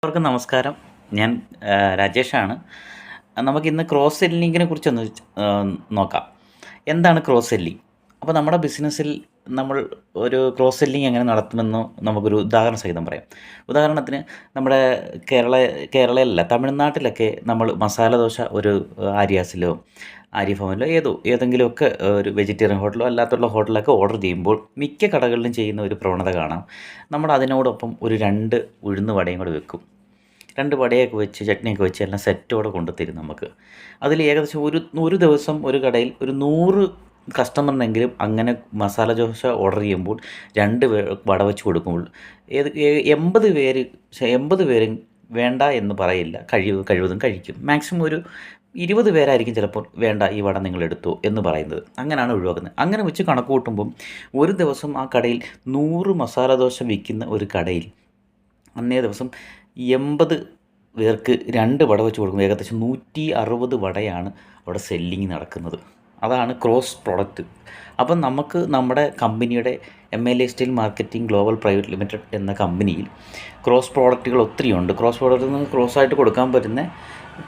എല്ലാവർക്കും നമസ്കാരം. ഞാൻ രാജേഷാണ്. നമുക്കിന്ന് ക്രോസ് സെല്ലിങ്ങിനെ കുറിച്ചൊന്ന് നോക്കാം. എന്താണ് ക്രോസ് സെല്ലിങ്? അപ്പോൾ നമ്മുടെ ബിസിനസ്സിൽ നമ്മൾ ഒരു ക്രോസ് സെല്ലിങ് എങ്ങനെ നടത്തുമെന്ന് നമുക്കൊരു ഉദാഹരണ സഹിതം പറയാം. ഉദാഹരണത്തിന് നമ്മുടെ കേരളയിലല്ല, തമിഴ്നാട്ടിലൊക്കെ നമ്മൾ മസാല ദോശ ഒരു ആര്യാസിലോ ആര്യ ഭവനിലോ ഏതെങ്കിലുമൊക്കെ ഒരു വെജിറ്റേറിയൻ ഹോട്ടലോ അല്ലാത്തുള്ള ഹോട്ടലൊക്കെ ഓർഡർ ചെയ്യുമ്പോൾ മിക്ക കടകളിലും ചെയ്യുന്ന ഒരു പ്രവണത കാണാം. നമ്മൾ അതിനോടൊപ്പം ഒരു 2 ഉഴുന്ന് വടയും കൂടെ വെക്കും. 2 വടയൊക്കെ വെച്ച് ചട്നിയൊക്കെ വെച്ച് എല്ലാം സെറ്റോടെ കൊണ്ടുത്തരും നമുക്ക്. അതിൽ ഏകദേശം ഒരു ദിവസം ഒരു കടയിൽ ഒരു 100 കസ്റ്റമറിനെങ്കിലും അങ്ങനെ മസാല ദോശ ഓർഡർ ചെയ്യുമ്പോൾ 2 വട വെച്ച് കൊടുക്കുമ്പോൾ 80 പേര് 80 പേരും വേണ്ട എന്ന് പറയില്ല, കഴിവതും കഴിക്കും. മാക്സിമം ഒരു 20 പേരായിരിക്കും ചിലപ്പോൾ വേണ്ട ഈ വട നിങ്ങളെടുത്തോ എന്ന് പറയുന്നത്. അങ്ങനെയാണ് ഒഴിവാക്കുന്നത്. അങ്ങനെ വെച്ച് കണക്ക് കൂട്ടുമ്പം ഒരു ദിവസം ആ കടയിൽ 100 മസാല ദോശ വിൽക്കുന്ന ഒരു കടയിൽ അന്നേ ദിവസം 80 പേർക്ക് 2 വട വെച്ച് കൊടുക്കുമ്പോൾ ഏകദേശം 160 വടയാണ് അവിടെ സെല്ലിങ് നടക്കുന്നത്. അതാണ് ക്രോസ് പ്രൊഡക്റ്റ്. അപ്പം നമുക്ക് നമ്മുടെ കമ്പനിയുടെ MLA steel marketing global private limited എന്ന കമ്പനിയിൽ ക്രോസ് പ്രോഡക്റ്റുകൾ ഒത്തിരിയുണ്ട്. ക്രോസ് പ്രോഡക്റ്റിൽ നിന്ന് ക്രോസായിട്ട് കൊടുക്കാൻ പറ്റുന്ന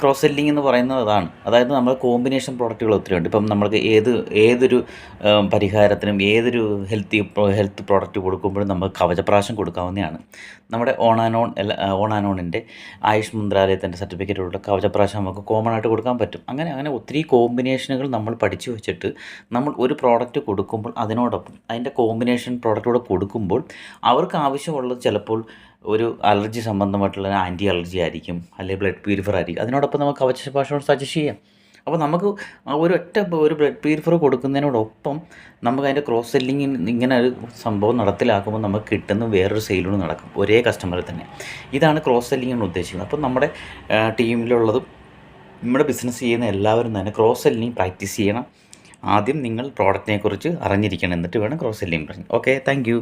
ക്രോസ് സെല്ലിംഗ് എന്ന് പറയുന്നത് അതാണ്. അതായത് നമ്മൾ കോമ്പിനേഷൻ പ്രോഡക്റ്റുകൾ ഒത്തിരിയുണ്ട്. ഇപ്പം നമ്മൾക്ക് ഏതൊരു പരിഹാരത്തിനും ഏതൊരു ഹെൽത്ത് പ്രോഡക്റ്റ് കൊടുക്കുമ്പോഴും നമുക്ക് കവചപ്രാശം കൊടുക്കാവുന്നതാണ്. നമ്മുടെ ഓണാനോണിൻ്റെ ആയുഷ് മന്ത്രാലയത്തിൻ്റെ സർട്ടിഫിക്കറ്റുള്ള കവചപ്രാശം നമുക്ക് കോമൺ ആയിട്ട് കൊടുക്കാൻ പറ്റും. അങ്ങനെ ഒത്തിരി കോമ്പിനേഷനുകൾ നമ്മൾ പഠിച്ചു വെച്ചിട്ട് നമ്മൾ ഒരു പ്രോഡക്റ്റ് കൊടുക്കുമ്പോൾ അതിനോടൊപ്പം അതിൻ്റെ കോമ്പിനേഷൻ പ്രോഡക്റ്റൂടെ കൊടുക്കുമ്പോൾ അവർക്ക് ആവശ്യമുള്ളത് ചിലപ്പോൾ ഒരു അലർജി സംബന്ധമായിട്ടുള്ള ആൻറ്റി അലർജി ആയിരിക്കും, അല്ലെങ്കിൽ ബ്ലഡ് പ്യൂരിഫയർ ആയിരിക്കും. അതിനോടൊപ്പം നമുക്ക് കവചപ്രാശം സജസ്റ്റ് ചെയ്യാം. അപ്പോൾ നമുക്ക് ഒരു ബ്ലഡ് പ്യൂരിഫയർ കൊടുക്കുന്നതിനോടൊപ്പം നമുക്ക് അതിൻ്റെ ക്രോസ് സെല്ലിങ് ഇങ്ങനെ ഒരു സംഭവം നടപ്പിലാക്കുമ്പോൾ നമുക്ക് കിട്ടുന്ന വേറൊരു സെയിലൂടെ നടക്കും ഒരേ കസ്റ്റമറിൽ തന്നെ. ഇതാണ് ക്രോസ് സെല്ലിങ് എന്ന് ഉദ്ദേശിക്കുന്നത്. അപ്പോൾ നമ്മുടെ ടീമിലുള്ളതും നമ്മുടെ ബിസിനസ് ചെയ്യുന്ന എല്ലാവരും തന്നെ ക്രോസ് സെല്ലിങ് പ്രാക്ടീസ് ചെയ്യണം. ആദ്യം നിങ്ങൾ പ്രോഡക്റ്റിനെക്കുറിച്ച് അറിഞ്ഞിരിക്കണം, എന്നിട്ട് വേണം ക്രോസ് സെല്ലിങ് പറയാൻ. Okay, thank you.